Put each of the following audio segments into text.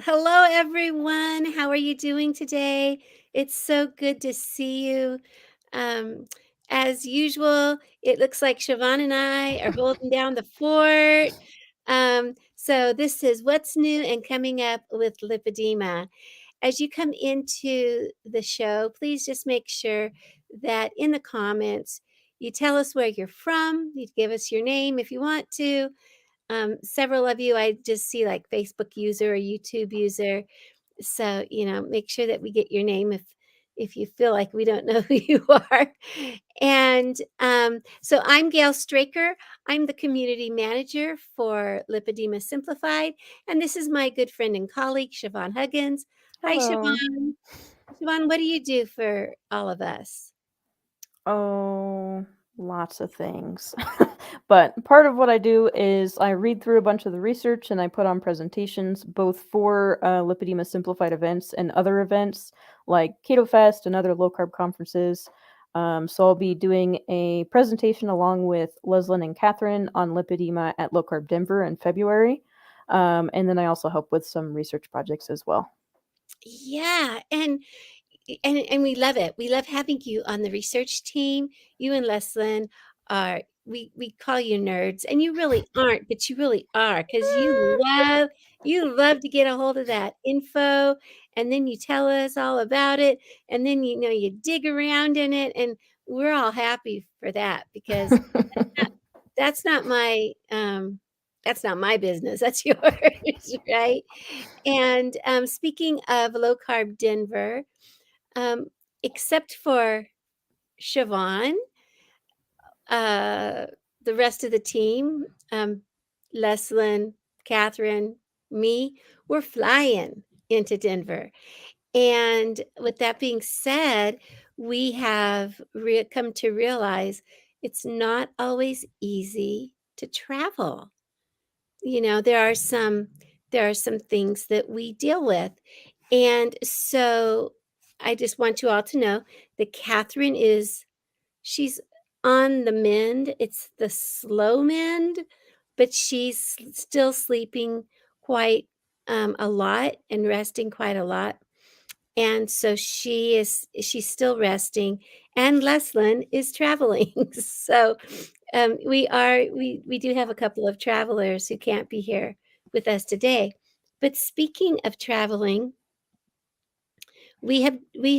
Hello, everyone. How are you doing today? It's so good to see you. Um, as usual, it looks like Siobhan and I are holding down the fort. So this is what's new and coming up with lipedema. As you come into the show, please just make sure that in the comments you tell us where you're from. You give us your name if you want to. Several of you I just see like Facebook user or YouTube user. So, make sure that we get your name if you feel like we don't know who you are. And so I'm Gail Straker. I'm the community manager for Lipedema Simplified. And this is my good friend and colleague, Siobhan Huggins. Hi, Hello. Siobhan. Siobhan, what do you do for all of us? Oh, lots of things. But part of what I do is I read through a bunch of the research and I put on presentations both for Lipedema Simplified events and other events like Keto Fest and other low carb conferences. So I'll be doing a presentation along with Leslyn and Catherine on lipedema at Low Carb Denver in February. And then I also help with some research projects as well. Yeah, and we love it. We love having you on the research team. You and Leslyn are we call you nerds, and you really aren't, but you really are because you love to get a hold of that info, and then you tell us all about it, and then you dig around in it, and we're all happy for that because that's not my that's not my business. That's yours, right? And speaking of low carb Denver, um, except for Siobhan, uh, the rest of the team, Leslyn, Catherine, me, we're flying into Denver. And with that being said, we have come to realize it's not always easy to travel. There are some things that we deal with. And so I just want you all to know that Catherine she's on the mend. It's the slow mend, but she's still sleeping quite a lot and resting quite a lot. And so she's still resting, and Leslyn is traveling. So we do have a couple of travelers who can't be here with us today. But speaking of traveling, we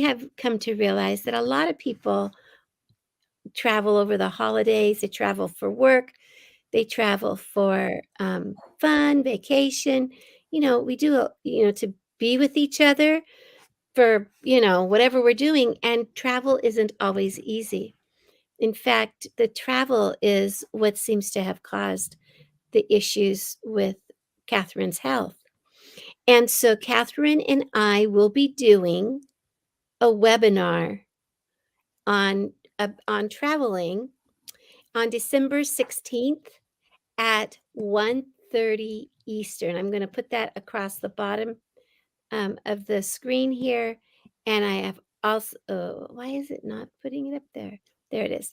have come to realize that a lot of people travel over the holidays. They travel for work. They travel for fun, vacation. We do to be with each other for whatever we're doing. And travel isn't always easy. In fact, the travel is what seems to have caused the issues with Catherine's health. And so Catherine and I will be doing a webinar on traveling on December 16th at 1:30 Eastern. I'm going to put that across the bottom of the screen here. And I have also, why is it not putting it up there? There it is.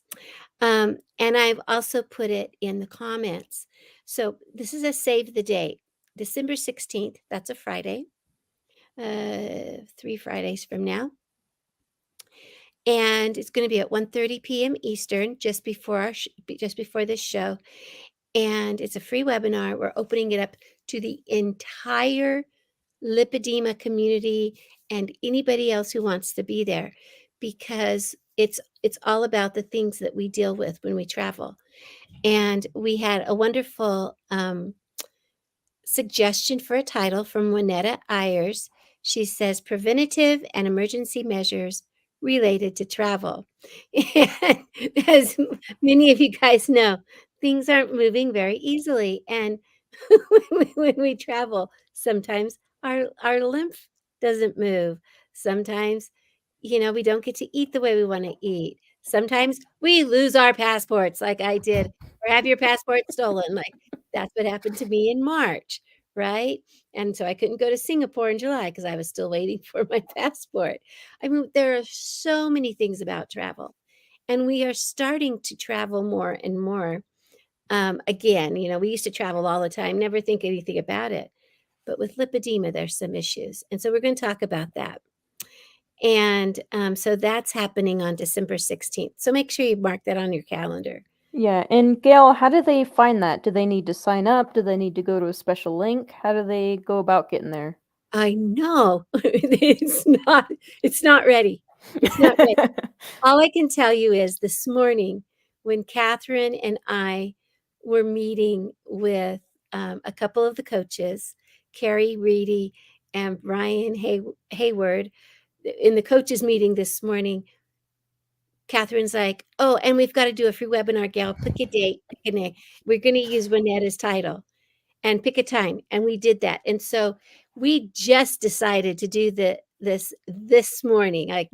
And I've also put it in the comments. So this is a save the date, December 16th. That's a Friday, 3 Fridays from now. And it's going to be at 1:30 p.m. Eastern, just before just before this show. And it's a free webinar. We're opening it up to the entire lipedema community and anybody else who wants to be there, because it's all about the things that we deal with when we travel. And we had a wonderful suggestion for a title from Winetta Ayers. She says preventative and emergency measures related to travel. And as many of you guys know, things aren't moving very easily. And when we travel, sometimes our lymph doesn't move. Sometimes, we don't get to eat the way we want to eat. Sometimes we lose our passports, like I did, or have your passport stolen. Like that's what happened to me in March, right? And so I couldn't go to Singapore in July because I was still waiting for my passport. I mean, there are so many things about travel, and we are starting to travel more and more. Again, we used to travel all the time, never think anything about it. but with lipedema, there's some issues. And so we're going to talk about that. And so that's happening on December 16th. So make sure you mark that on your calendar. Yeah, and Gail, how do they find that? Do they need to sign up? Do they need to go to a special link? How do they go about getting there? I know it's not ready. It's not ready. All I can tell you is this morning when Catherine and I were meeting with a couple of the coaches, Carrie Reedy and Brian Hayward, in the coaches meeting this morning, Catherine's like, "Oh, and we've got to do a free webinar, Gail. Pick a date, pick a name. We're going to use Renetta's title and pick a time." And we did that. And so we just decided to do this morning, like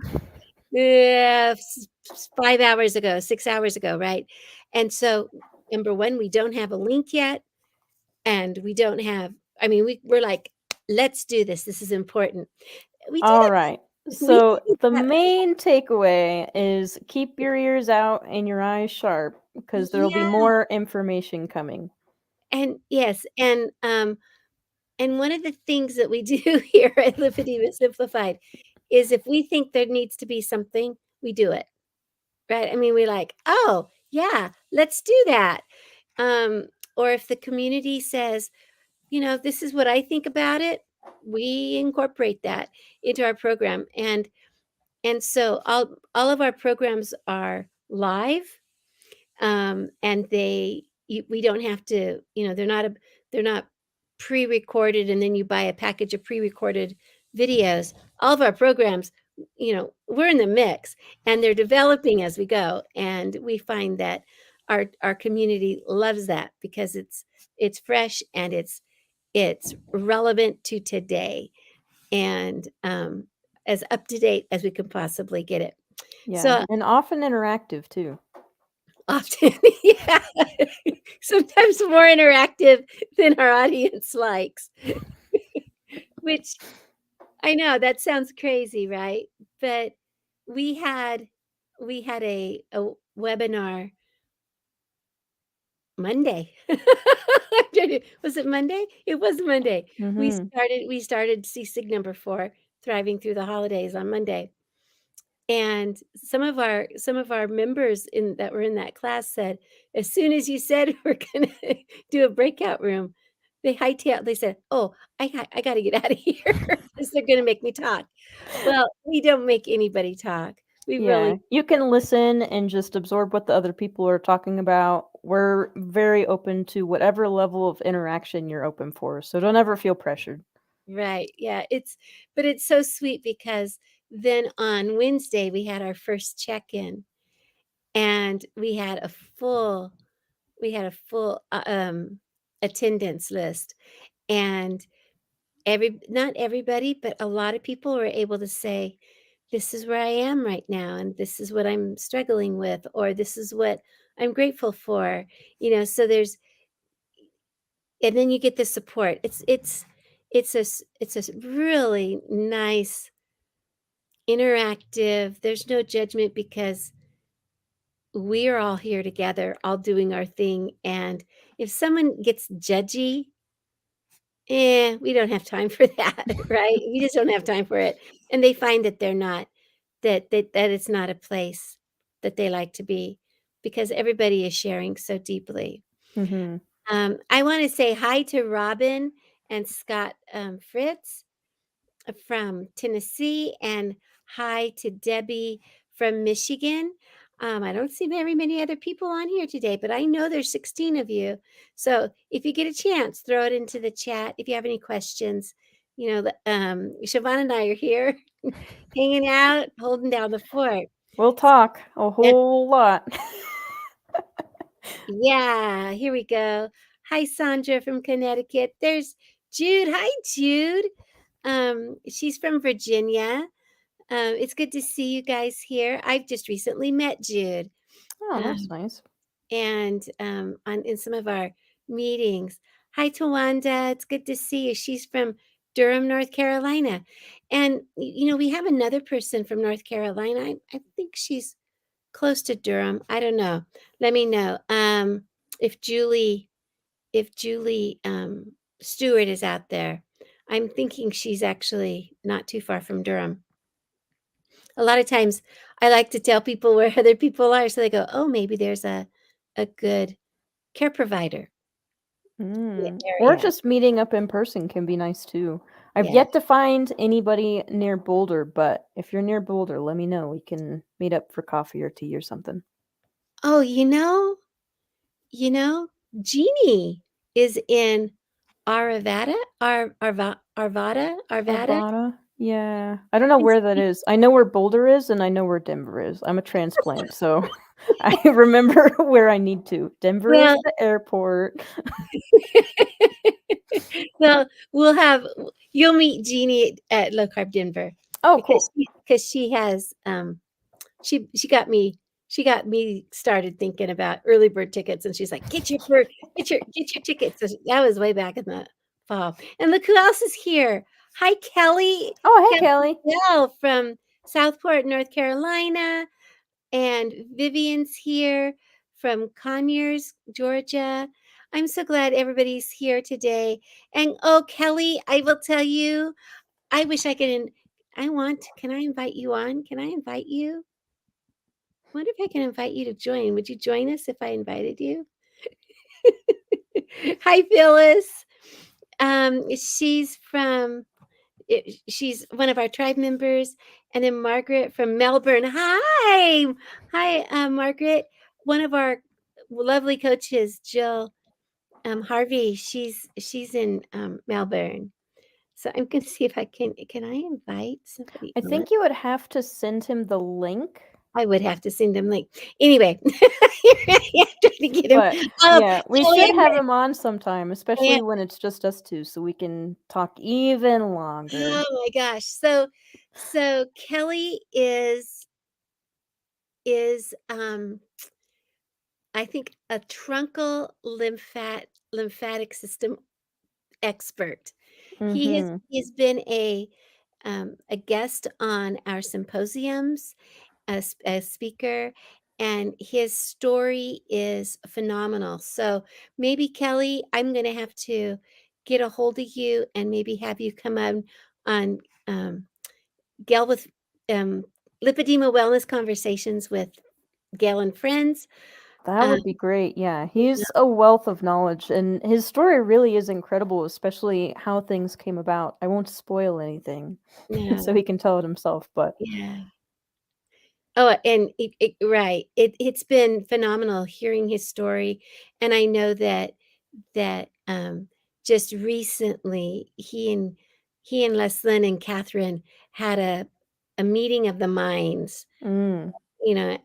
5 hours ago, 6 hours ago, right? And so, number 1, we don't have a link yet, and we don't have I mean, we're like, "Let's do this. This is important." We do All that right. we So do the that main takeaway is keep your ears out and your eyes sharp because there'll be Yeah, more information coming. and yes, and one of the things that we do here at Lipedema Simplified is if we think there needs to be something, we do it, right? I mean, we're like, "Oh, yeah, let's do that." Um, or if the community says, "This is what I think about it," we incorporate that into our program. And so all of our programs are live, and we don't have to, they're not pre-recorded and then you buy a package of pre-recorded videos. All of our programs, we're in the mix and they're developing as we go, and we find that our community loves that because it's fresh and it's relevant to today, and as up to date as we can possibly get it. Yeah, So and often interactive too. often, yeah, sometimes more interactive than our audience likes, which I know that sounds crazy, right? But we had we had a webinar Monday. Was it Monday? It was Monday. Mhm. We started CSIG number 4, Thriving Through the Holidays, on Monday. And some of our members in that were in that class said, as soon as you said we're gonna do a breakout room, they said, "Oh, I gotta get out of here because they're gonna make me talk." Well, we don't make anybody talk. We Yeah, really you can listen and just absorb what the other people are talking about. We're very open to whatever level of interaction you're open for, so don't ever feel pressured. right. Yeah, it's so sweet because then on Wednesday we had our first check-in and we had a full attendance list, and not everybody, but a lot of people were able to say, "This is where I am right now, and this is what I'm struggling with," or "This is what I'm grateful for." So there's and then you get the support. It's a really nice, interactive. There's no judgment because we are all here together, all doing our thing. And if someone gets judgy, we don't have time for that, right? We just don't have time for it. And they find that they're not, that it's not a place that they like to be because everybody is sharing so deeply. Mhm. I want to say hi to Robin and Scott Fritz from Tennessee, and hi to Debbie from Michigan. I don't see very many other people on here today, but I know there's 16 of you. So if you get a chance, throw it into the chat. If you have any questions, Siobhan and I are here hanging out, holding down the fort. We'll talk a And whole lot. yeah, here we go. Hi, Sandra from Connecticut. There's Jude. Hi, Jude. She's from Virginia. It's good to see you guys here. I've just recently met Jude, Oh, that's um, nice. and on in some of our meetings. Hi, Tawanda. It's good to see you. She's from Durham, North Carolina, and we have another person from North Carolina. I think she's close to Durham. I don't know. Let me know if Julie Stewart is out there. I'm thinking she's actually not too far from Durham. A lot of times I like to tell people where other people are so they go, "Oh, maybe there's a good care provider in the Or area." just meeting up in person can be nice too. I've Yeah. yet to find anybody near Boulder, but if you're near Boulder, let me know. We can meet up for coffee or tea or something. Oh, you know, Jeannie is in Arvada? Arvada? Yeah. I don't know where that is. I know where Boulder is and I know where Denver is. I'm a transplant, so I remember where I need to. Denver is Well, the airport. well, you'll meet Jeannie at Low Carb Denver Oh, because cool. she has, she she got me started thinking about early bird tickets, and she's like, get your tickets." So that was way back in the fall. And look who else is here. Hi, Kelly. Oh, hey, Kelly Kelly. Bell from Southport, North Carolina. And Vivian's here from Conyers, Georgia. I'm so glad everybody's here today. And oh, Kelly, I will tell you, I wish I could. Can I invite you on? Can I invite you? Wonder if I can invite you to join. Would you join us if I invited you? Hi, Phyllis. She's from she's one of our tribe members, and then Margaret from Melbourne. Hi, Margaret. One of our lovely coaches, Jill Harvey. She's in Melbourne. So I'm going to see if I can I invite somebody I on? think you would have to send him the link, I would have to send them link. Anyway, I'm trying to get him. but Oh, yeah, we oh, should and, have him on sometime, and especially when it's just us two, so we can talk even longer. oh my gosh. So Kelly is I think a truncal lymphatic system expert. Mhm. He's been a guest on our symposiums, a speaker, and his story is phenomenal. So maybe Kelly, I'm going to have to get a hold of you and maybe have you come on Gail with um, lipedema wellness conversations with Gail and friends. That Um, would be great, yeah. He's a wealth of knowledge, and his story really is incredible, especially how things came about. I won't spoil anything, yeah, so he can tell it himself, but yeah. Oh, and right. It's been phenomenal hearing his story, and I know that just recently he and Leslyn and Catherine had a meeting of the minds, mm,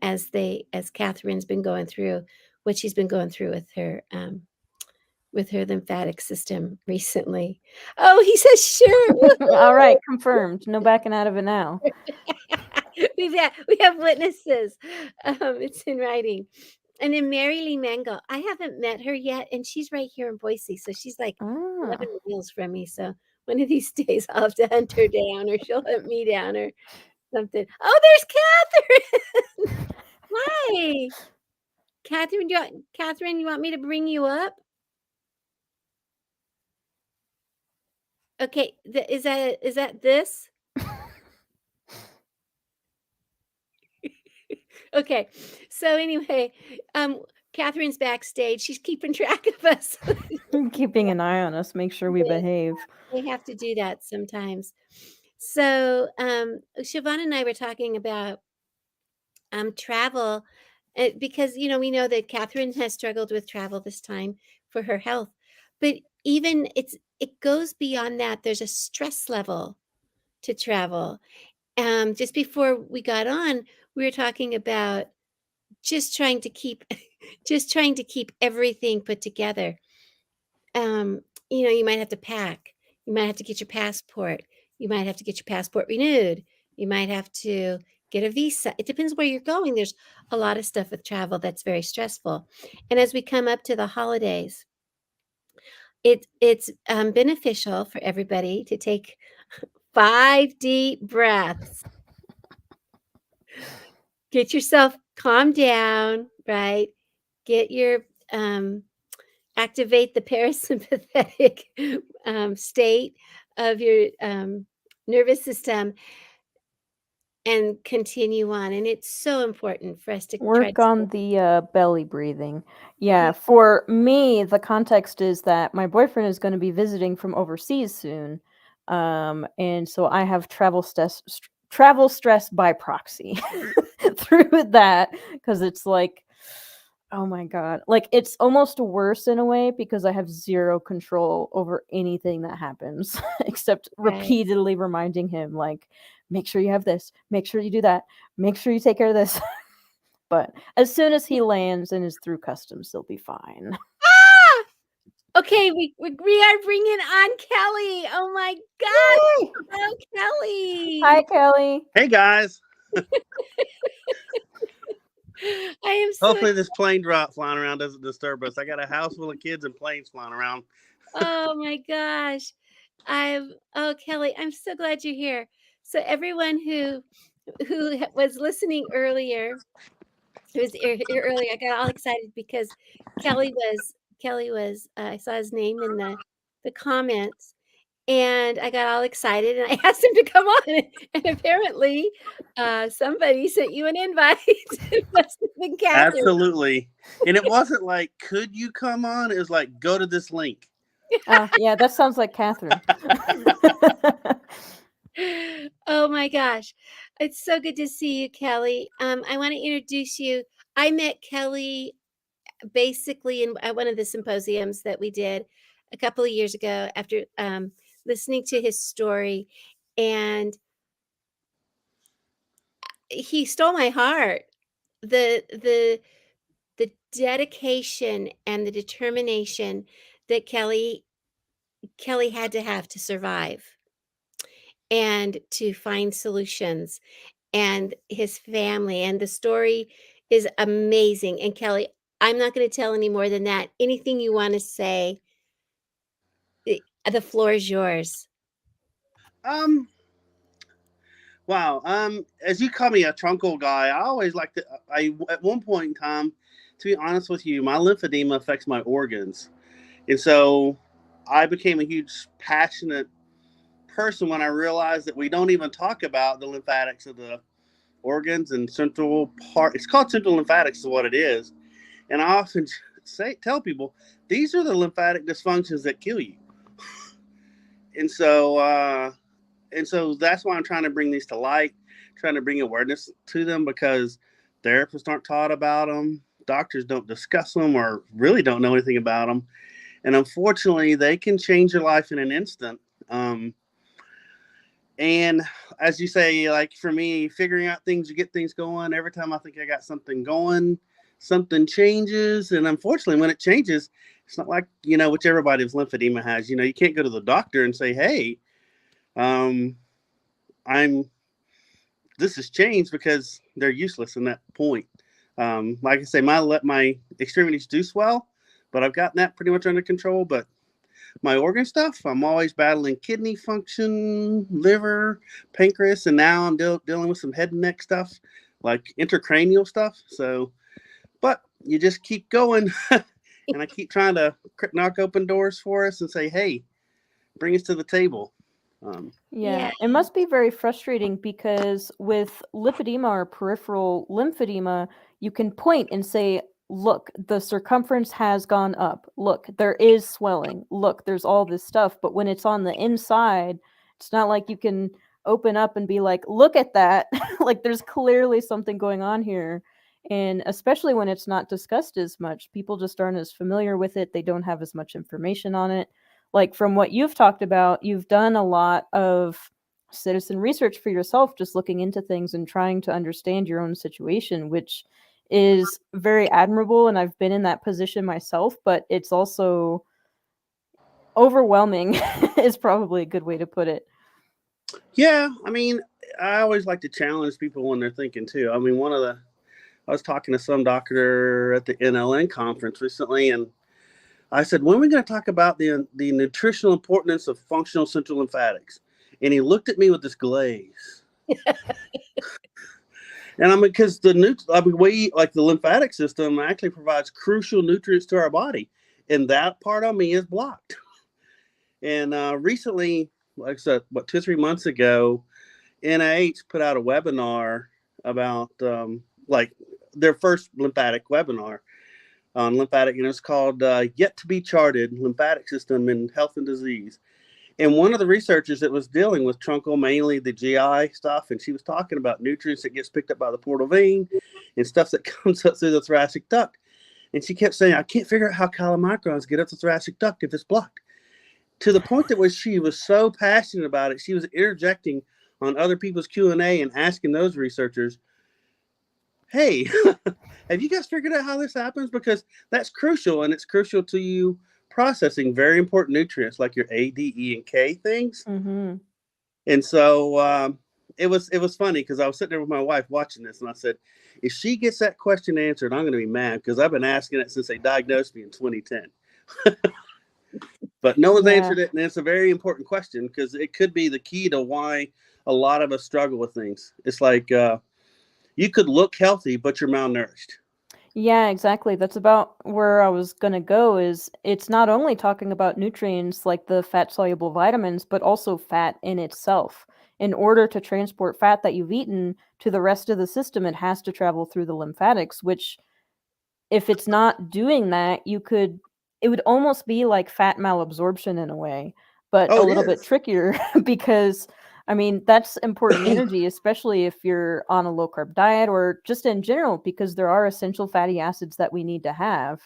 as Catherine's been going through what she's been going through with her lymphatic system recently. Oh, he says sure. alright, confirmed. No backing out of it now. We have witnesses. It's in writing. And then Mary Lee Mango, I haven't met her yet, and she's right here in Boise, so she's like Ah. 11 miles from me. So one of these days I'll have to hunt her down, or she'll hunt me down, or something. Oh, there's Catherine. Hi, Catherine. Catherine, you want me to bring you up? Okay, is that this? Okay. So anyway, um, Catherine's backstage. She's keeping track of us. Keeping an eye on us, make sure we Yeah, behave. they have to do that sometimes. So Siobhan and I were talking about travel, because we know that Catherine has struggled with travel this time for her health, but even it goes beyond that. There's a stress level to travel. Just before we got on, we were talking about just trying to keep just trying to keep everything put together. um, you might have to pack. You might have to get your passport. You might have to get your passport renewed. You might have to get a visa. It depends where you're going. There's a lot of stuff with travel that's very stressful. And as we come up to the holidays, it's beneficial for everybody to take 5 deep breaths. Get yourself calm down, right? Get your activate the parasympathetic state of your nervous system and continue on. And it's so important for us to try Work to stay. on the belly breathing. Yeah, Yeah, for me, the context is that my boyfriend is going to be visiting from overseas soon. And so I have travel stress by proxy through that because it's like, oh my god. Like it's almost worse in a way because I have zero control over anything that happens except right. repeatedly reminding him like make sure you have this, make sure you do that, make sure you take care of this. But as soon as he lands and is through customs, he'll be fine. Ah! Okay, we are bringing on Kelly. Oh my gosh. Yay! Hello, Hi, Kelly. Kelly. Hey guys, I am so hopefully this plane drop flying around doesn't disturb us. I got a house full of kids and planes flying around. oh my gosh. Oh Kelly, I'm so glad you're here. So everyone who was listening earlier, who was here earlier, I got all excited because Kelly was I saw his name in the comments and I got all excited and I asked him to come on and apparently somebody sent you an invite. It must have been Catherine. Absolutely. And it wasn't like, could you come on? It was like, go to this link. Yeah, that sounds like Catherine. Oh my gosh. It's so good to see you, Kelly. I want to introduce you. I met Kelly basically at one of the symposiums that we did a couple of years ago after listening to his story. And he stole my heart. The dedication and the determination that Kelly had to have to survive and to find solutions and his family and the story is amazing. And Kelly, I'm not going to tell any more than that. Anything you want to say, the floor is yours. Um, wow. As you call me a trunkle guy, I always like to. I at one point in time, to be honest with you, my lymphedema affects my organs, and so I became a huge passionate person when I realized that we don't even talk about the lymphatics of the organs and central part. It's called central lymphatics, is what it is. And I often tell people these are the lymphatic dysfunctions that kill you. And so that's why I'm trying to bring these to light, trying to bring awareness to them because therapists aren't taught about them, doctors don't discuss them or really don't know anything about them, and unfortunately, they can change your life in an instant. And as you say, like for me, figuring out things to get things going, every time I think I got something going, something changes. And unfortunately, when it changes, it's not like, which everybody with lymphedema has. You can't go to the doctor and say, hey, um, I'm, this has changed because they're useless in that point. Like I say, my extremities do swell, but I've gotten that pretty much under control. But my organ stuff, I'm always battling kidney function, liver, pancreas, and now I'm dealing with some head and neck stuff, like intracranial stuff. So, but you just keep going, and I keep trying to knock open doors for us and say, hey, bring us to the table. Yeah. Yeah, it must be very frustrating because with lipedema or peripheral lymphedema, you can point and say, look, the circumference has gone up. Look, there is swelling. Look, there's all this stuff. But when it's on the inside, it's not like you can open up and be like, look at that. Like, there's clearly something going on here. And especially when it's not discussed as much, people just aren't as familiar with it. They don't have as much information on it. Like from what you've talked about, you've done a lot of citizen research for yourself, just looking into things and trying to understand your own situation, which is very admirable. And I've been in that position myself, but it's also overwhelming, is probably a good way to put it. Yeah, I mean, I always like to challenge people when they're thinking too. I mean, I was talking to some doctor at the NLN conference recently, and I said, when are we going to talk about the nutritional importance of functional central lymphatics? And he looked at me with this glaze. And I mean, because we like the lymphatic system actually provides crucial nutrients to our body. and that part of me is blocked. And recently, like I said, 2 or 3 months ago, NIH put out a webinar about like their first lymphatic webinar on lymphatic, and it's called "Yet to Be Charted: Lymphatic System in Health and Disease." And one of the researchers that was dealing with truncal, mainly the GI stuff, and she was talking about nutrients that gets picked up by the portal vein and stuff that comes up through the thoracic duct. And she kept saying, "I can't figure out how chylomicrons get up the thoracic duct if it's blocked." To the point that where she was so passionate about it, she was interjecting on other people's Q&A and asking those researchers, "Hey, have you guys figured out how this happens? Because that's crucial, and it's crucial to you processing very important nutrients like your A, D, E, and K things." Mm-hmm. And so it was funny because I was sitting there with my wife watching this, and I said, if she gets that question answered, I'm going to be mad because I've been asking it since they diagnosed me in 2010. But no one's Yeah. answered it, and it's a very important question because it could be the key to why a lot of us struggle with things. It's like you could look healthy, but you're malnourished. Yeah, exactly. That's about where I was gonna go, is it's not only talking about nutrients like the fat-soluble vitamins, but also fat in itself. In order to transport fat that you've eaten to the rest of the system, it has to travel through the lymphatics, which if it's not doing that, it would almost be like fat malabsorption in a way, but a Oh, it little bit is. trickier because I mean, that's important energy, especially if you're on a low carb diet or just in general, because there are essential fatty acids that we need to have.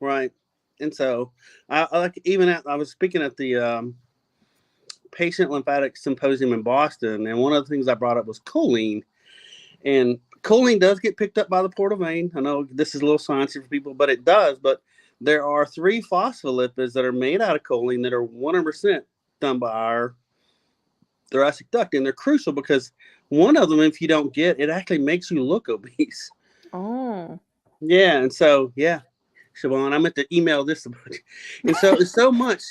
Right. And so I like even I was speaking at the patient lymphatic symposium in Boston, and one of the things I brought up was choline. And choline does get picked up by the portal vein. I know this is a little sciencey for people, but it does. But there are 3 phospholipids that are made out of choline that are 100% done by our thoracic duct, and they're crucial because one of them, if you don't get, it actually makes you look obese. Oh. Yeah, and so yeah, Siobhan, I meant to email this about you. And so it's so much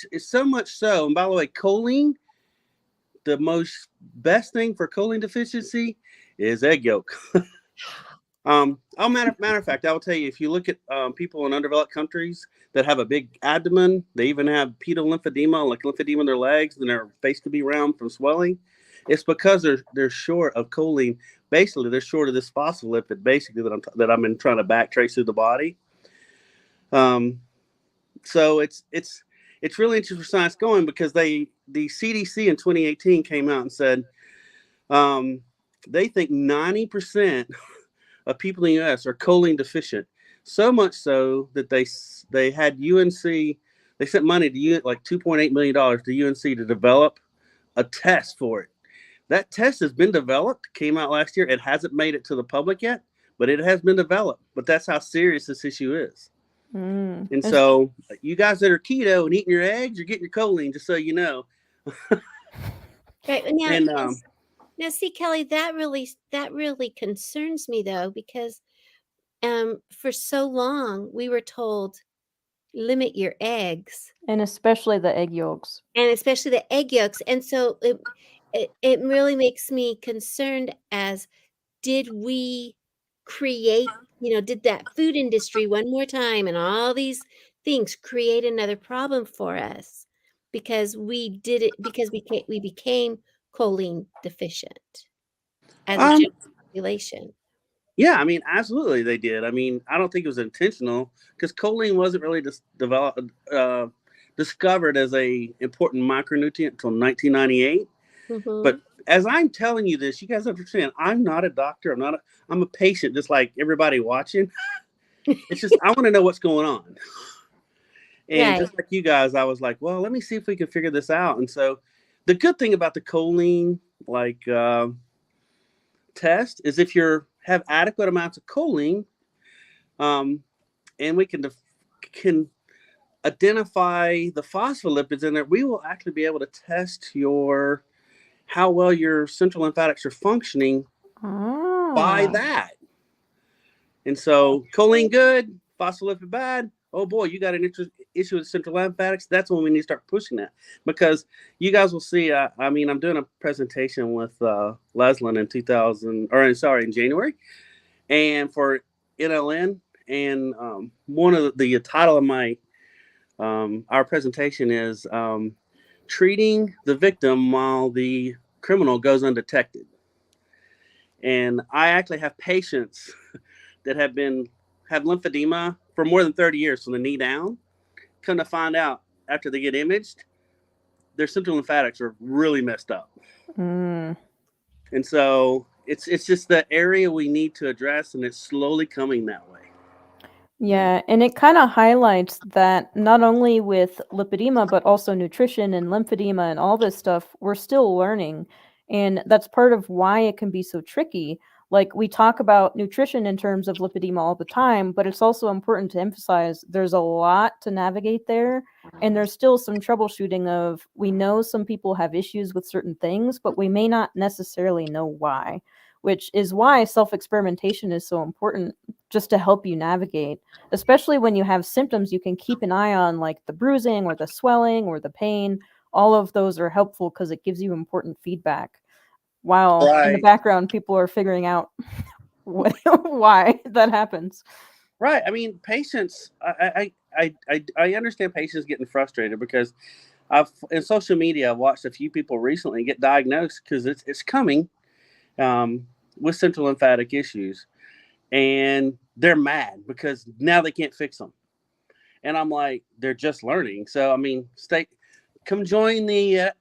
so. And by the way, choline, the most best thing for choline deficiency is egg yolk. Matter of fact, I will tell you, if you look at people in undeveloped countries that have a big abdomen, they even have pedal lymphedema, like lymphedema in their legs, and their face could be round from swelling. It's because they're short of choline. Basically, they're short of this phospholipid, basically that I've been trying to backtrace through the body. So it's really interesting for science going because the CDC in 2018 came out and said they think 90% of people in the U.S. are choline deficient. So much so that they had UNC, they sent money to like $2.8 million to UNC to develop a test for it. That test has been developed, came out last year. It hasn't made it to the public yet, but it has been developed. But that's how serious this issue is. And It's so you guys that are keto and eating your eggs, you're getting your choline, just so you know. Right And now, see, Kelly, that really concerns me though, because for so long we were told limit your eggs, and especially the egg yolks. and especially the egg yolks, and so it really makes me concerned as did we create, did that food industry one more time and all these things create another problem for us because we did it because we became choline deficient as a um, general population. yeah, I mean, absolutely they did. I mean, I don't think it was intentional because choline wasn't really discovered as a important micronutrient until 1998. Mm-hmm. But as I'm telling you this, you guys understand, I'm not a doctor. I'm a patient, just like everybody watching. It's just I want to know what's going on. And Right. just like you guys, I was like, well, let me see if we can figure this out. And so the good thing about the choline like test is if you have adequate amounts of choline, um, and we can identify the phospholipids in there, we will actually be able to test your how well your central lymphatics are functioning by Oh. that. And so choline good, phospholipid bad. Oh boy, you got an issue with central lymphatics. That's when we need to start pushing that because you guys will see. I mean, I'm doing a presentation with Leslyn in 2000, or sorry, in January, and for NLN, and one of the title of my our presentation is treating the victim while the criminal goes undetected. And I actually have patients that have lymphedema for more than 30 years from the knee down. Come to find out, after they get imaged, their central lymphatics are really messed up. Mm. And so it's just the area we need to address, and it's slowly coming that way. Yeah, and it kind of highlights that not only with lipedema, but also nutrition and lymphedema and all this stuff, we're still learning. And that's part of why it can be so tricky. Like, we talk about nutrition in terms of lipedema all the time, but it's also important to emphasize there's a lot to navigate there. And there's still some troubleshooting of, we know some people have issues with certain things, but we may not necessarily know why, which is why self experimentation is so important, just to help you navigate, especially when you have symptoms you can keep an eye on, like the bruising or the swelling or the pain. All of those are helpful because it gives you important feedback, while in the Right. background people are figuring out why that happens. Right. I mean, patients. I understand patients getting frustrated because I've in social media. I've watched a few people recently get diagnosed because it's coming um, with central lymphatic issues, and they're mad because now they can't fix them. And I'm like, they're just learning. So I mean, come join the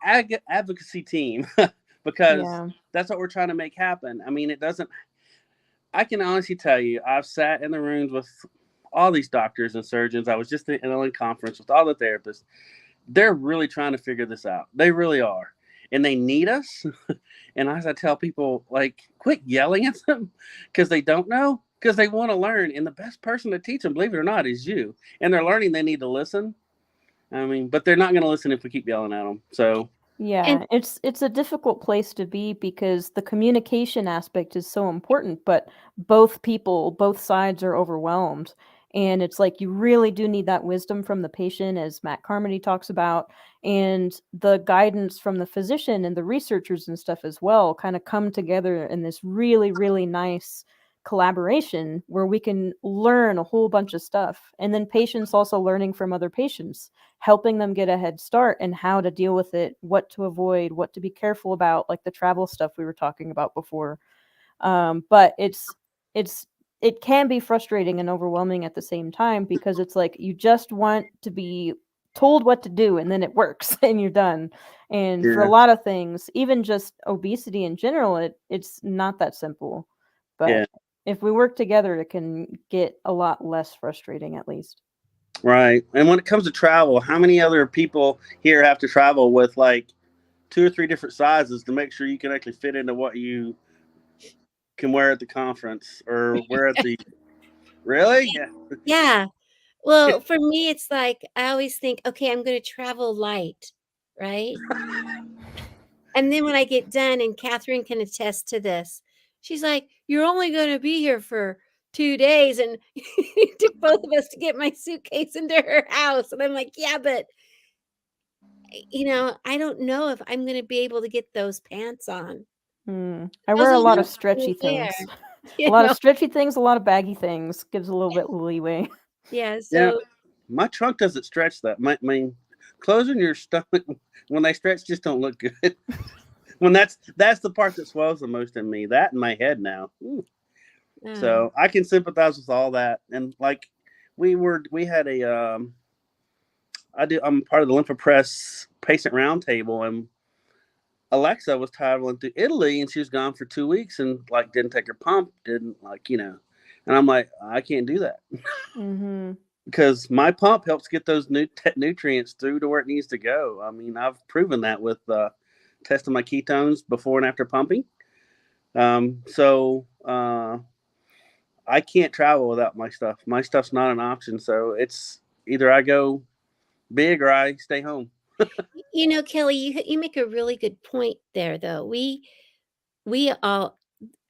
advocacy team because Yeah. that's what we're trying to make happen. I mean, it doesn't. I can honestly tell you, I've sat in the rooms with all these doctors and surgeons. I was just in a conference with all the therapists. They're really trying to figure this out. They really are. And they need us. And as I tell people, like, quit yelling at them because they don't know, because they want to learn. And the best person to teach them, believe it or not, is you. And they're learning they need to listen. I mean, but they're not going to listen if we keep yelling at them. So, And Yeah, it's a difficult place to be because the communication aspect is so important, but both sides are overwhelmed. And it's like you really do need that wisdom from the patient, as Matt Carmody talks about, and the guidance from the physician and the researchers and stuff as well kind of come together in this really, really nice collaboration where we can learn a whole bunch of stuff. And then patients also learning from other patients, helping them get a head start and how to deal with it, what to avoid, what to be careful about, like the travel stuff we were talking about before. But it's it can be frustrating and overwhelming at the same time because it's like you just want to be told what to do and then it works and you're done. And for a yeah. lot of things, even just obesity in general, it's not that simple. Yeah. But if we work together, it can get a lot less frustrating at least. Right. And when it comes to travel, how many other people here have to travel with like two or three different sizes to make sure you can actually fit into what you can wear at the conference or wear at the. Really? Yeah. yeah. Well, for me, it's like I always think, okay, I'm going to travel light, right? And then when I get done, and Catherine can attest to this, she's like, "You're only going to be here for 2 days," and it took both of us to get my suitcase into her house. And I'm like, "Yeah, but I don't know if I'm going to be able to get those pants on. I Those wear are a lot of uncomfortable stretchy to wear." things. A You lot of know? stretchy things, a lot of baggy things. Gives a little bit of leeway. Yeah. Yeah. So My trunk doesn't stretch that. My clothes in your stomach when they stretch just don't look good. When that's the part that swells the most in me. That and my head now. Ooh. oh, So I can sympathize with all that. And like we had a I'm part of the Lymphopress patient roundtable, and Alexa was traveling to Italy and she was gone for 2 weeks and like didn't take her pump, didn't and I'm like, I can't do that Mhm. because my pump helps get those nutrients through to where it needs to go. I mean, I've proven that with testing my ketones before and after pumping. So I can't travel without my stuff. My stuff's not an option. So it's either I go big or I stay home. Kelly, you make a really good point there, though. We all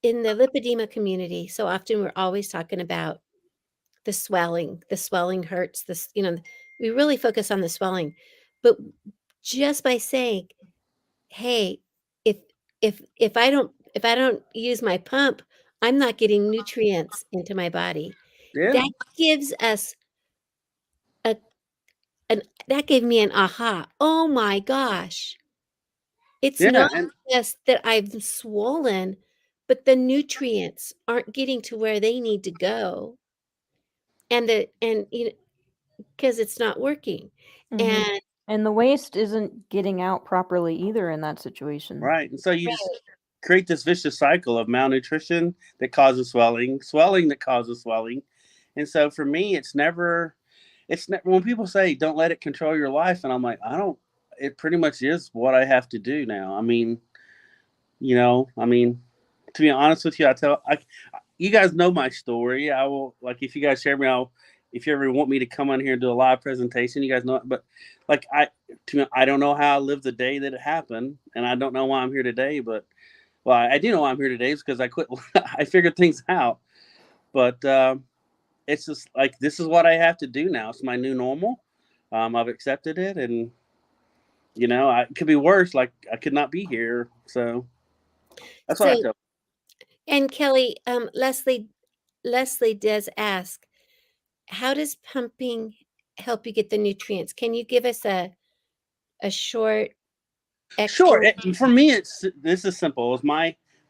in the lipedema community, so often we're always talking about the swelling. The swelling hurts. We really focus on the swelling, but just by saying, "Hey, if if I don't use my pump, I'm not getting nutrients into my body." Yeah. That gives us a that gave me an aha. Oh my gosh. It's Yeah. not just that I've swollen, but the nutrients aren't getting to where they need to go, and you know, because it's not working. Mhm. And And the waste isn't getting out properly either in that situation. Right. And so you just create this vicious cycle of malnutrition that causes swelling, swelling that causes swelling. And so for me, when people say don't let it control your life, and I'm like, I don't, it pretty much is what I have to do now. I mean, I mean, to be honest with you, you guys know my story. I will, like, if you guys share me, if you ever want me to come on here and do a live presentation, you guys know it. But like, I don't know how I lived the day that it happened, and I don't know why I'm here today. But well, I do know why I'm here today is because I quit. I figured things out. But it's just like this is what I have to do now. It's my new normal. I've accepted it, and it could be worse. Like I could not be here, so that's what I so, tell. and Kelly, Leslie does ask, how does pumping help you get the nutrients? Can you give us a short Sure. explanation? For me, this is simple.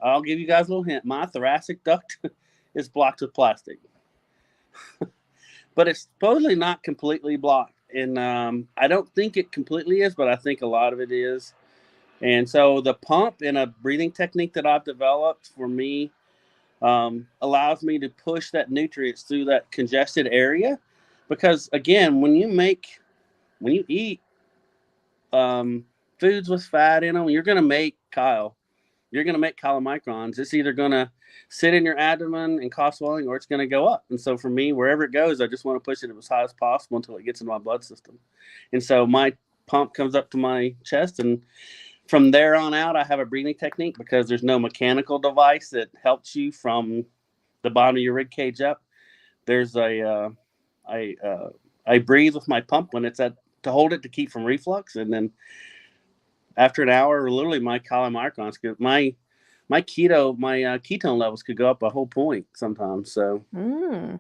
I'll give you guys a little hint. My thoracic duct is blocked with plastic, but it's supposedly not completely blocked. And I don't think it completely is, but I think a lot of it is. And so the pump and a breathing technique that I've developed for me allows me to push that nutrients through that congested area. Because again, when you eat um, foods with fat in them, you're going to make chylomicrons. It's either going to sit in your abdomen and cause swelling, or it's going to go up. And so for me, wherever it goes, I just want to push it as high as possible until it gets into my blood system. And so my pump comes up to my chest, and from there on out, I have a breathing technique because there's no mechanical device that helps you from the bottom of your rib cage up. There's I I breathe with my pump when it's at to hold it to keep from reflux, and then after an hour, literally my chylomicrons, my ketone levels could go up a whole point sometimes. So Mm.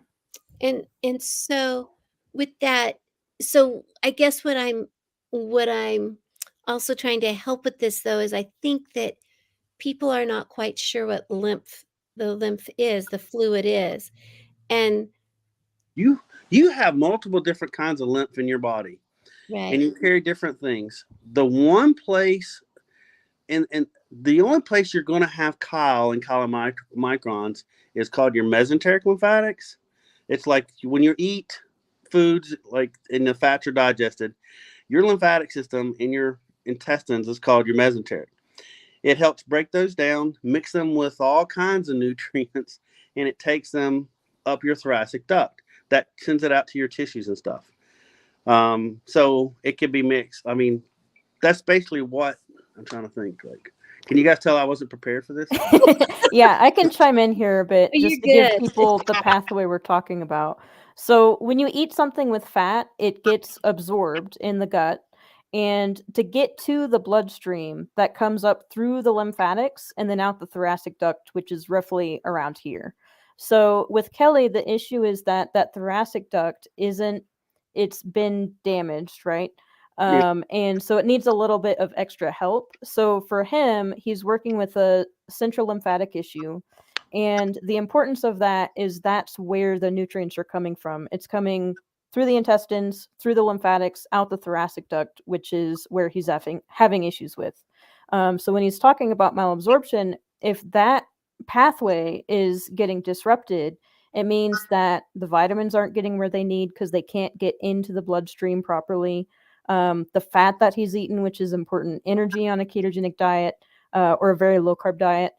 And so with that, so I guess what I'm also trying to help with this though is I think that people are not quite sure what the lymph is, the fluid is. And you you have multiple different kinds of lymph in your body, and right. you carry different things. The one place and the only place you're going to have chyle and chylomicrons is called your mesenteric lymphatics. It's like when you eat foods like and the fats are digested, your lymphatic system in your intestines is called your mesenteric. It helps break those down, mix them with all kinds of nutrients, and it takes them up your thoracic duct. That sends it out to your tissues and stuff. So it can be mixed. I mean, that's basically what I'm trying to think. Like, can you guys tell I wasn't prepared for this? Yeah, I can chime in here a bit just to You're give good. people the pathway we're talking about. So, when you eat something with fat, it gets absorbed in the gut. And to get to the bloodstream, that comes up through the lymphatics and then out the thoracic duct, which is roughly around here. So, with Kelly, the issue is that that thoracic duct isn't, it's been damaged, right? Yeah. And so it needs a little bit of extra help. So for him, he's working with a central lymphatic issue. And the importance of that is that's where the nutrients are coming from. It's coming through the intestines, through the lymphatics, out the thoracic duct, which is where he's having issues with. So when he's talking about malabsorption, if that pathway is getting disrupted, it means that the vitamins aren't getting where they need because they can't get into the bloodstream properly. The fat that he's eaten, which is important energy on a ketogenic diet or a very low carb diet,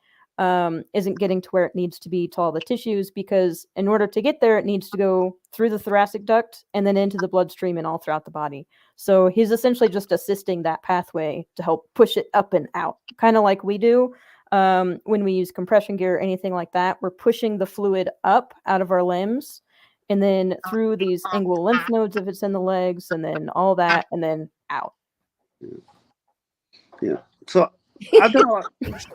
isn't getting to where it needs to be to all the tissues because in order to get there, it needs to go through the thoracic duct and then into the bloodstream and all throughout the body. So he's essentially just assisting that pathway to help push it up and out, kind of like we do. When we use compression gear or anything like that, we're pushing the fluid up out of our limbs and then through these inguinal lymph nodes if it's in the legs, and then all that, and then out. Yeah. So I've done a lot.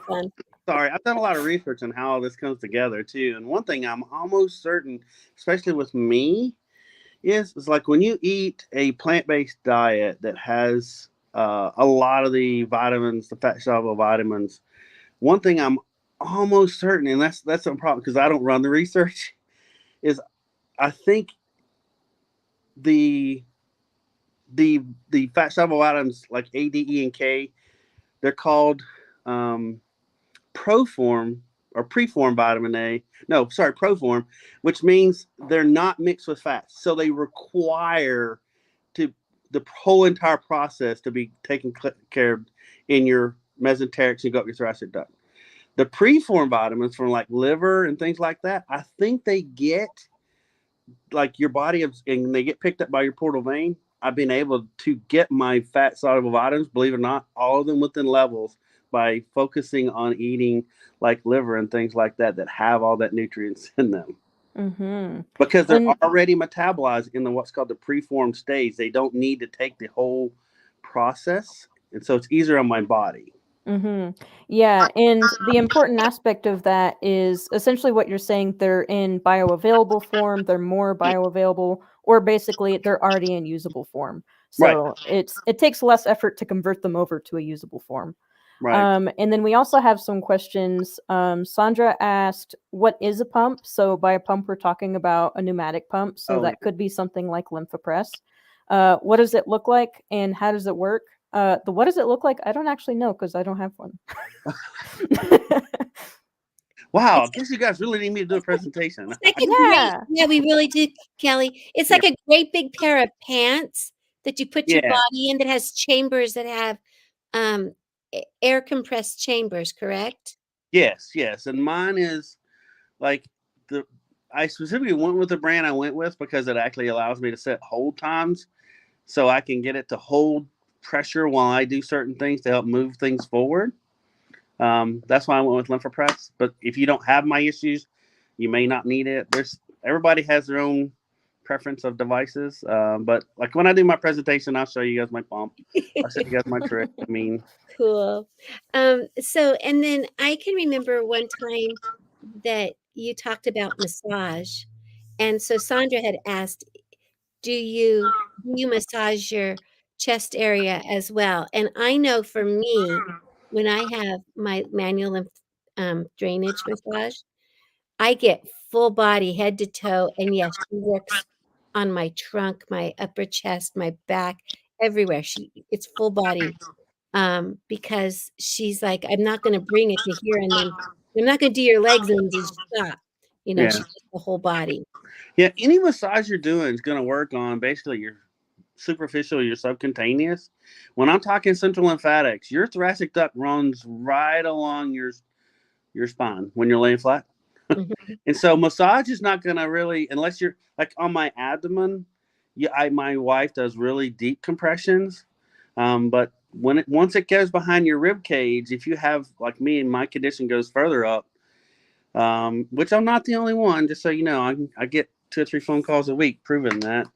Fun. sorry, I've done a lot of research on how all this comes together too. And one thing I'm almost certain, especially with me, is like when you eat a plant-based diet that has a lot of the vitamins, the fat soluble vitamins. One thing I'm almost certain, and that's a problem because I don't run the research, is I think the the fat soluble vitamins like A, D, E, and K, they're called proform or preform vitamin A. No, sorry, proform, which means they're not mixed with fats. So they require to the whole entire process to be taken care of in your mesenterics and gut your thoracic duct. The preform vitamins from like liver and things like that, I think they get like your body and they get picked up by your portal vein. I've been able to get my fat soluble vitamins, believe it or not, all of them within levels by focusing on eating like liver and things like that that have all that nutrients in them. Mm-hmm. Because they're And already metabolized in the what's called the preformed stage. They don't need to take the whole process, and so it's easier on my body. mm-hmm. Yeah, and the important aspect of that is essentially what you're saying. They're in bioavailable form, they're more bioavailable, or basically they're already in usable form. Right, So it takes less effort to convert them over to a usable form. right. And then we also have some questions. Sandra asked, what is a pump? So by a pump, we're talking about a pneumatic pump. So Oh, that could be something like LymphaPress. What does it look like and how does it work? The what does it look like? I don't actually know because I don't have one. wow. I It's guess you guys really need me to do a presentation. it's like a great Yeah. yeah, we really do, Kelly. It's Yeah, like a great big pair of pants that you put your yeah, body in that has chambers that have, um, air compressed chambers, correct? yes, yes. And mine is like the. I specifically went with the brand I went with because it actually allows me to set hold times, so I can get it to hold pressure while I do certain things to help move things forward. That's why I went with LymphaPress. But if you don't have my issues, you may not need it. There's everybody has their own preference of devices. But like when I do my presentation, I'll show you guys my pump. I'll show you guys my trick. I mean, Cool. So and then I can remember one time that you talked about massage, and so Sandra had asked, do you massage your chest area as well? And I know for me, when I have my manual drainage massage, I get full body, head to toe, and yes, she works on my trunk, my upper chest, my back, everywhere. It's full body, because she's like, "I'm not gonna bring it to here and then I'm not gonna do your legs and then just stop." yeah, She does the whole body. yeah. Any massage you're doing is going to work on basically your superficial, your subcutaneous. When I'm talking central lymphatics, your thoracic duct runs right along your spine when you're laying flat. Mhm. And so massage is not going to really, unless you're like on my abdomen. Yeah, my wife does really deep compressions. But once it goes behind your rib cage, if you have like me and my condition goes further up, which I'm not the only one, just so you know, I get 2 or 3 phone calls a week proving that.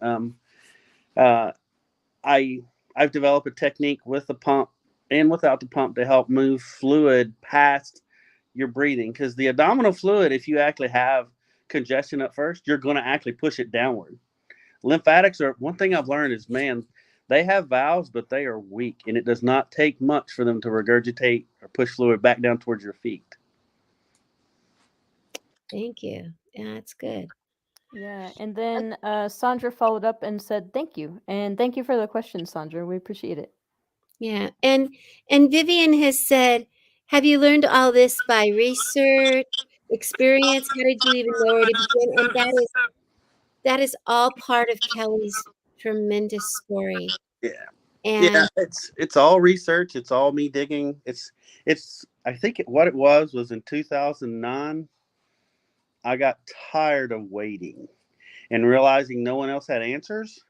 Uh, I I've developed a technique with the pump and without the pump to help move fluid past your breathing because the abdominal fluid, if you actually have congestion at first, you're going to actually push it downward. Lymphatics are one thing I've learned is man, they have valves, but they are weak, and it does not take much for them to regurgitate or push fluid back down towards your feet. Thank you. Yeah, that's good. Yeah. And then Sandra followed up and said, thank you. And thank you for the question, Sandra. We appreciate it. Yeah, and Vivian has said, "Have you learned all this by research, experience? How did you even know where to begin?" And that is all part of Kelly's tremendous story. Yeah, yeah. And It's all research. It's all me digging. It's. I think what it was in 2009. I got tired of waiting and realizing no one else had answers.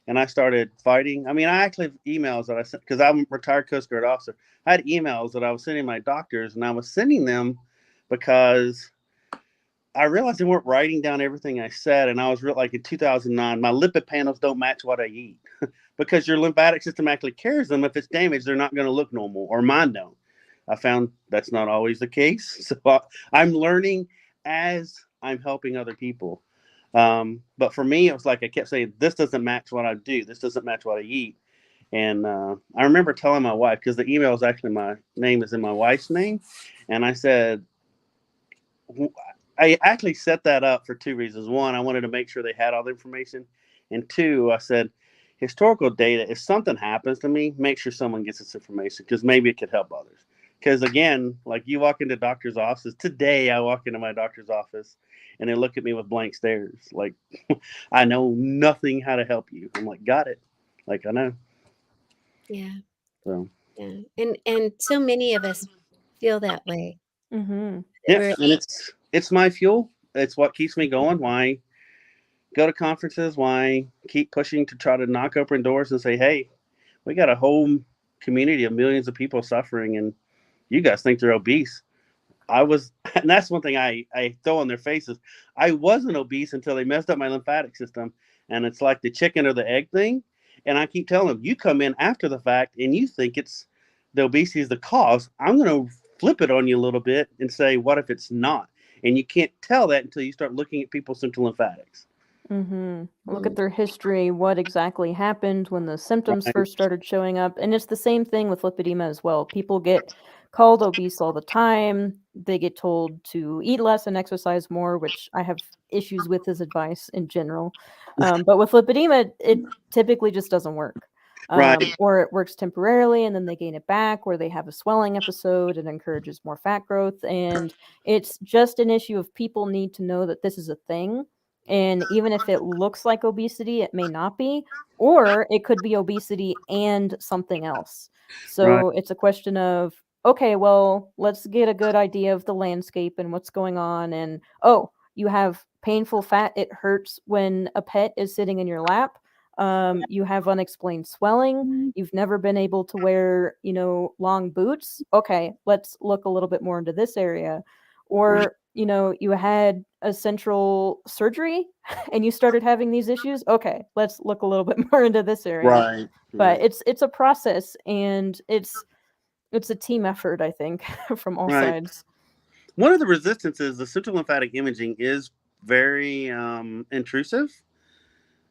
And I started fighting. I mean, I actually have emails that I sent because I'm a retired Coast Guard officer. I had emails that I was sending my doctors, and I was sending them because I realized they weren't writing down everything I said. And I was real like in 2009, my lipid panels don't match what I eat because your lymphatic system actually carries them. If it's damaged, they're not going to look normal, or mine don't. I found that's not always the case. So I'm learning as I'm helping other people. But for me, it was like I kept saying, "This doesn't match what I do. This doesn't match what I eat." And I remember telling my wife, because the email is actually, my name is in my wife's name, and I said, I actually set that up for two reasons. One, I wanted to make sure they had all the information, and two, I said, historical data. If something happens to me, make sure someone gets this information, because maybe it could help others. Because again, like you walk into doctor's offices today, I walk into my doctor's office, and they look at me with blank stares, like I know nothing how to help you. I'm like, got it, like I know. Yeah. So Yeah. And so many of us feel that way. Mm-hmm. That yeah, we're and it's my fuel. It's what keeps me going. Why go to conferences? Why keep pushing to try to knock open doors and say, hey, we got a whole community of millions of people suffering, and you guys think they're obese. I was, and that's one thing I throw in their faces. I wasn't obese until they messed up my lymphatic system. And it's like the chicken or the egg thing. And I keep telling them, you come in after the fact and you think it's the obesity is the cause. I'm going to flip it on you a little bit and say, what if it's not? And you can't tell that until you start looking at people's central lymphatics. Mm-hmm. Look at So, their history, what exactly happened when the symptoms right, first started showing up. And it's the same thing with lipedema as well. People get called obese all the time. They get told to eat less and exercise more, which I have issues with as advice in general. But with lipedema, it typically just doesn't work. right, Or it works temporarily and then they gain it back, or they have a swelling episode and encourages more fat growth. And it's just an issue of people need to know that this is a thing, and even if it looks like obesity, it may not be, or it could be obesity and something else. right, So it's a question of, okay, well, let's get a good idea of the landscape and what's going on. And oh, you have painful fat. It hurts when a pet is sitting in your lap. You have unexplained swelling. You've never been able to wear, long boots. Okay, let's look a little bit more into this area. right, Or, you had a central surgery and you started having these issues. Okay, let's look a little bit more into this area. right, But right, it's a process, and it's a team effort, I think, from all right. sides. One of the resistances, the central lymphatic imaging is very intrusive.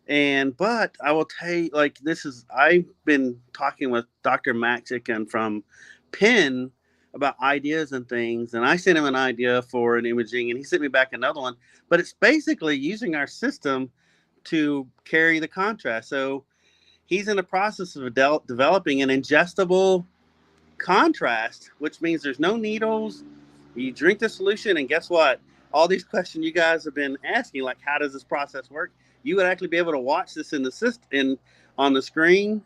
And but I will tell you, like this is I've been talking with Dr. Maxican from Penn about ideas and things, and I sent him an idea for an imaging, and he sent me back another one. But it's basically using our system to carry the contrast. So he's in the process of developing an ingestible contrast, which means there's no needles. You drink the solution, and guess what? All these questions you guys have been asking, like how does this process work? You would actually be able to watch this in the system, on the screen,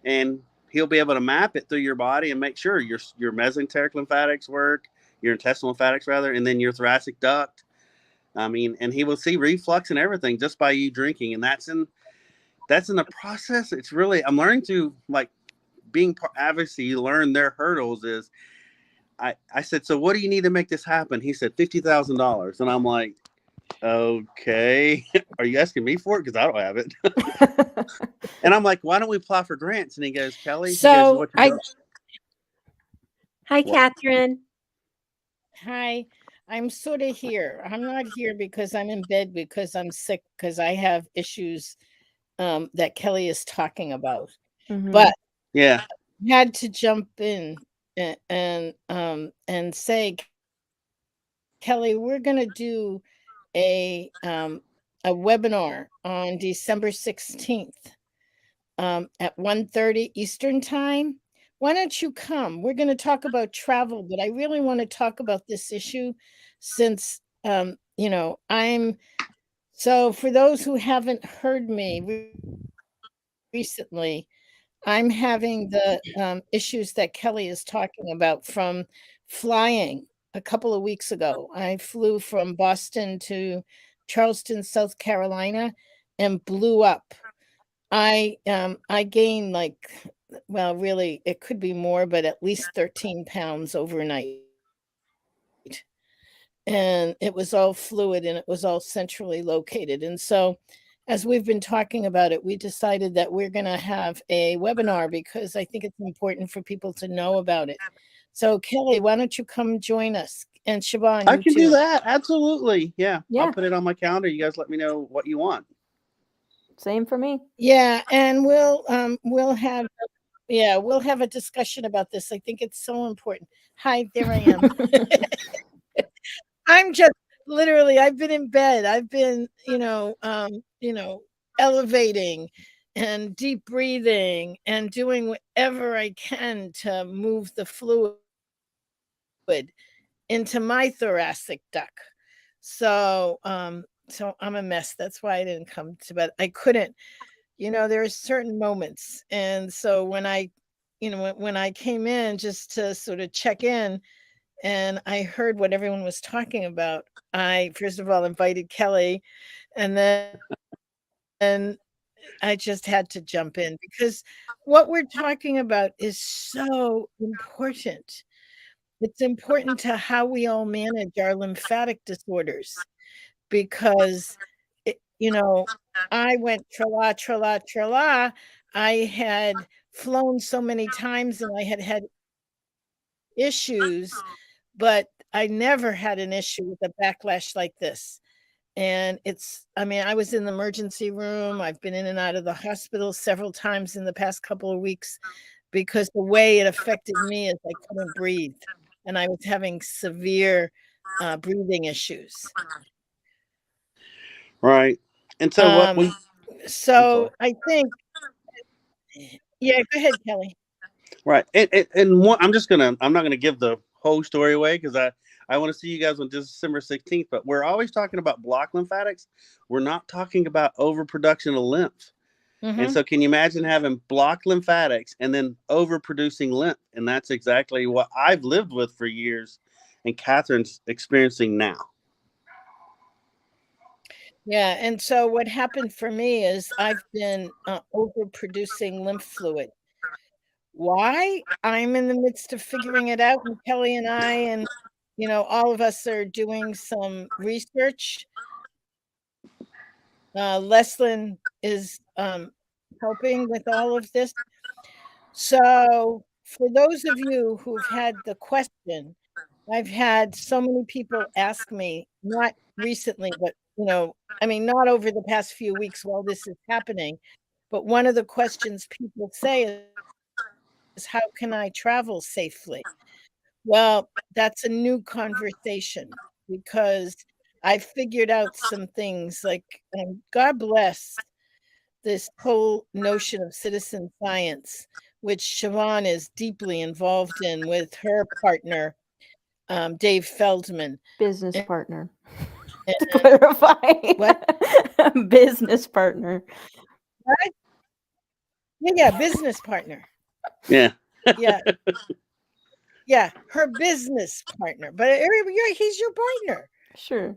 and he'll be able to map it through your body and make sure your mesenteric lymphatics work, your intestinal lymphatics rather, and then your thoracic duct. I mean, and he will see reflux and everything just by you drinking, and that's in the process. It's really I'm learning to like being obviously you learn their hurdles is I said, so what do you need to make this happen? He said $50,000. And I'm like, okay, are you asking me for it? Because I don't have it. And I'm like, why don't we apply for grants? And he goes, Kelly, he goes, So what you I doing? Hi, What? Catherine. Hi, I'm sort of here. I'm not here because I'm in bed because I'm sick because I have issues that Kelly is talking about. Mm-hmm. But Yeah, I had to jump in and say, Kelly, we're going to do a webinar on December 16th at 1:30 Eastern time. Why don't you come? We're going to talk about travel, but I really want to talk about this issue since I'm so for those who haven't heard me recently, I'm having the issues that Kelly is talking about from flying a couple of weeks ago. I flew from Boston to Charleston, South Carolina, and blew up. I gained like, well, really, it could be more, but at least 13 pounds overnight. And it was all fluid and it was all centrally located. And so as we've been talking about it, we decided that we're going to have a webinar because I think it's important for people to know about it. So, Kelly, why don't you come join us? And Siobhan, I you can do too. that. Absolutely. Yeah. Yeah. I'll put it on my calendar. You guys let me know what you want. Same for me. Yeah, and we'll have a discussion about this. I think it's so important. Hi, there I am. I'm just literally, I've been in bed. I've been, elevating and deep breathing and doing whatever I can to move the fluid into my thoracic duct. So I'm a mess. That's why I didn't come to bed. I couldn't, there are certain moments. And so when I came in just to sort of check in, and I heard what everyone was talking about, I first of all invited Kelly, and then I just had to jump in because what we're talking about is so important. It's important to how we all manage our lymphatic disorders because, I went tra-la, tra-la, tra-la. I had flown so many times and I had had issues, but I never had an issue with a backlash like this. And I was in the emergency room. I've been in and out of the hospital several times in the past couple of weeks because the way it affected me is I couldn't breathe and I was having severe breathing issues. Right. And so what we So I think, yeah, go ahead, Kelly. right. And I'm not gonna give the whole story away because I want to see you guys on December 16th, but we're always talking about block lymphatics. We're not talking about overproduction of lymph. And Mm-hmm. so can you imagine having blocked lymphatics and then overproducing lymph? And that's exactly what I've lived with for years and Catherine's experiencing now. Yeah, and so what happened for me is I've been overproducing lymph fluid. Why? I'm in the midst of figuring it out, and Kelly and I and all of us are doing some research. Leslyn is helping with all of this. So for those of you who've had the question, I've had so many people ask me, not recently, but not over the past few weeks while this is happening, but one of the questions people say is, how can I travel safely? Well, that's a new conversation because I figured out some things like, God bless this whole notion of citizen science, which Siobhan is deeply involved in with her partner, Dave Feldman. Business partner. And, To clarify. What? Business partner. What? Yeah, business partner. Yeah. Yeah. Yeah, her business partner. But he's your partner. Sure.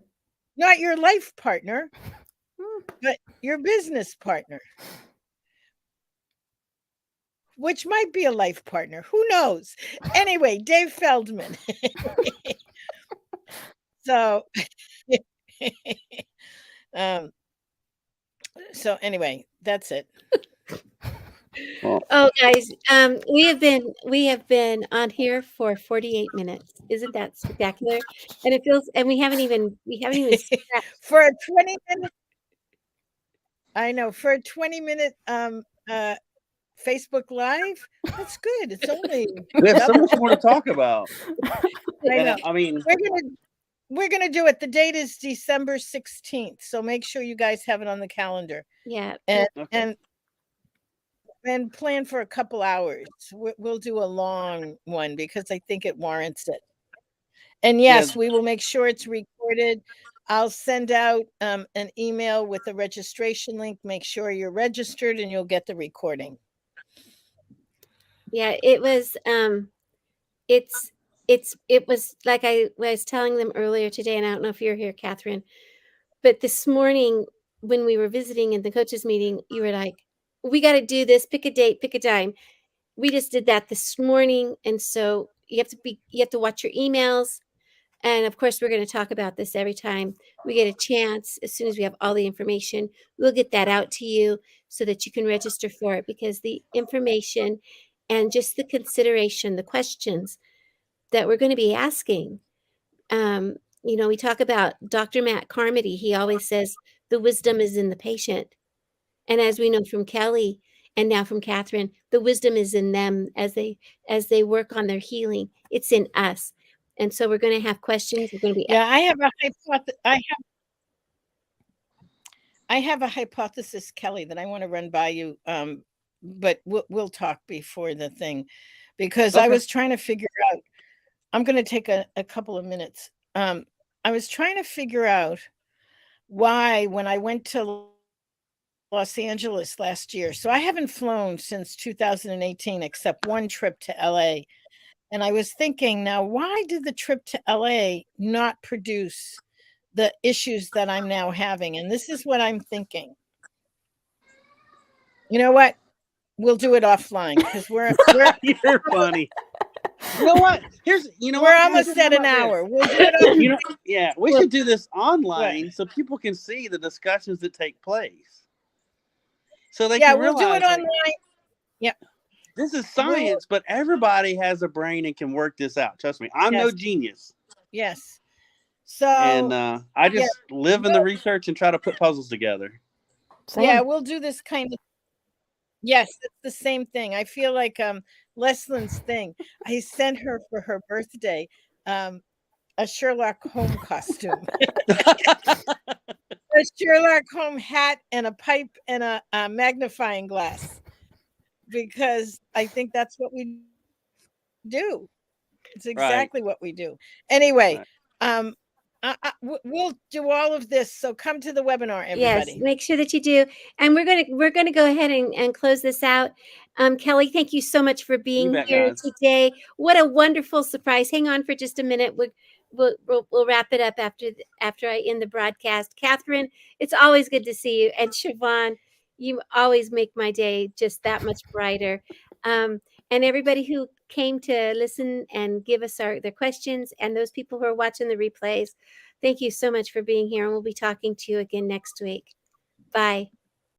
Not your life partner, but your business partner. Which might be a life partner. Who knows? Anyway, Dave Feldman. So um so anyway, that's it. Well, Oh, guys, we have been on here for 48 minutes. Isn't that spectacular? And we haven't even scratched. For a 20-minute, I know, for a 20-minute Facebook Live, that's good. It's only we have so double. much more to talk about. I know. I mean, We're gonna do it. The date is December 16th, so make sure you guys have it on the calendar. Yeah. And okay. and plan for a couple hours. We'll do a long one because I think it warrants it. And yes, we will make sure it's recorded. I'll send out an email with a registration link. Make sure you're registered and you'll get the recording. Yeah, it was it was like I was telling them earlier today, and I don't know if you're here, Catherine, but this morning when we were visiting in the coaches meeting, you were like, we got to do this, pick a date, pick a time. We just did that this morning, and so you have to watch your emails. And of course, we're going to talk about this every time we get a chance. As soon as we have all the information, we'll get that out to you so that you can register for it, because the information and just the consideration, the questions that we're going to be asking. We talk about Dr. Matt Carmody. He always says the wisdom is in the patient. And as we know from Kelly and now from Catherine, the wisdom is in them as they work on their healing. It's in us. And so we're going to have questions. We're going to be I have a hypothesis, Kelly, that I want to run by you. But we'll talk before the thing, because I was trying to figure out. I'm going to take a couple of minutes. I was trying to figure out why, when I went to Los Angeles last year, so I haven't flown since 2018 except one trip to LA. And I was thinking, now, why did the trip to LA not produce the issues that I'm now having? And this is what I'm thinking. You know what? We'll do it offline, because You're funny. You know what? We're almost at an hour. We'll do it we should do this online so people can see the discussions that take place. So they can realize, we'll do it online. Yep. This is science, but everybody has a brain and can work this out. Trust me, I'm no genius. Yes. So I just live in the research and try to put puzzles together. Same. Yeah, we'll do this kind of. Yes, it's the same thing. I feel like Leslyn's thing. I sent her for her birthday a Sherlock Holmes costume. A Sherlock Holmes hat and a pipe and a magnifying glass, because I think that's what we do. It's exactly what we do. Anyway, we'll do all of this. So come to the webinar, everybody. Yes, make sure that you do. And we're gonna go ahead and close this out. Kelly, thank you so much for being here today. What a wonderful surprise. Hang on for just a minute. We'll wrap it up after I end the broadcast. Catherine, it's always good to see you. And Siobhan, you always make my day just that much brighter. And everybody who came to listen and give us their questions, and those people who are watching the replays, thank you so much for being here. And we'll be talking to you again next week. Bye.